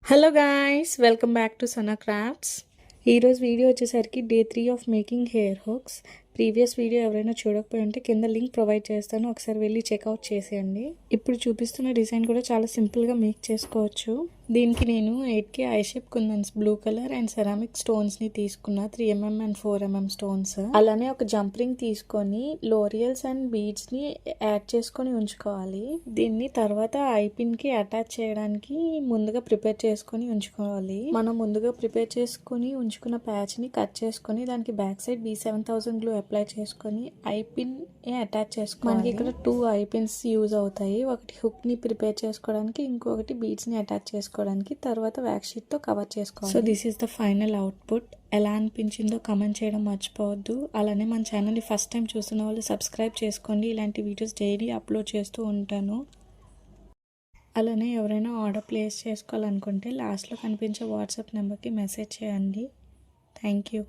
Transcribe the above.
Hello guys, welcome back to Sana crafts. ఈరోజు video వచ్చేసరికి day 3 of making hair hooks. Previous video ఎవరైనా చూడకపోయి ఉంటే కింద లింక్ ప్రొవైడ్ చేస్తాను, ఒకసారి వెళ్ళి చెక్అవుట్ చేసేయండి. ఇప్పుడు చూపిస్తున్న డిజైన్ కూడా చాలా సింపుల్గా మేక్ చేసుకోవచ్చు. దీనికి నేను 8K eye shape kundans blue colour and ceramic స్టోన్స్ని తీసుకున్నా, 3mm అండ్ 4mm స్టోన్స్. అలానే ఒక జంప్ రింగ్ తీసుకొని లోరియల్స్ అండ్ బీడ్స్ని యాడ్ చేసుకొని ఉంచుకోవాలి. దీన్ని తర్వాత ఐపిన్కి అటాచ్ చేయడానికి ముందుగా ప్రిపేర్ చేసుకొని ఉంచుకోవాలి. మనం ముందుగా ప్రిపేర్ చేసుకొని ఉంచుకున్న ప్యాచ్ని కట్ చేసుకొని దానికి back side B7000 glue apply చేసుకొని ఐపిన్ అటాచ్ చేసుకోవాలి. మనకి ఇక్కడ 2 ఐపిన్స్ యూజ్ అవుతాయి, ఒకటి హుక్ ని ప్రిపేర్ చేసుకోవడానికి, ఇంకొకటి బీడ్స్ ని అటాచ్ చేసుకోవడానికి. తర్వాత వ్యాక్స్ షీట్ తో కవర్ చేసుకోవాలి. So this is the final output. ఎలా అనిపించిందో కమెంట్ చేయడం మర్చిపోవద్దు. అలానే మన ఛానల్ని ఫస్ట్ టైం చూస్తున్న వాళ్ళు సబ్స్క్రైబ్ చేసుకోండి. ఇలాంటి వీడియోస్ డైలీ అప్లోడ్ చేస్తూ ఉంటాను. అలానే ఎవరైనా ఆర్డర్ ప్లేస్ చేసుకోవాలనుకుంటే లాస్ట్లో కనిపించే వాట్సాప్ నెంబర్కి మెసేజ్ చేయండి. Thank you.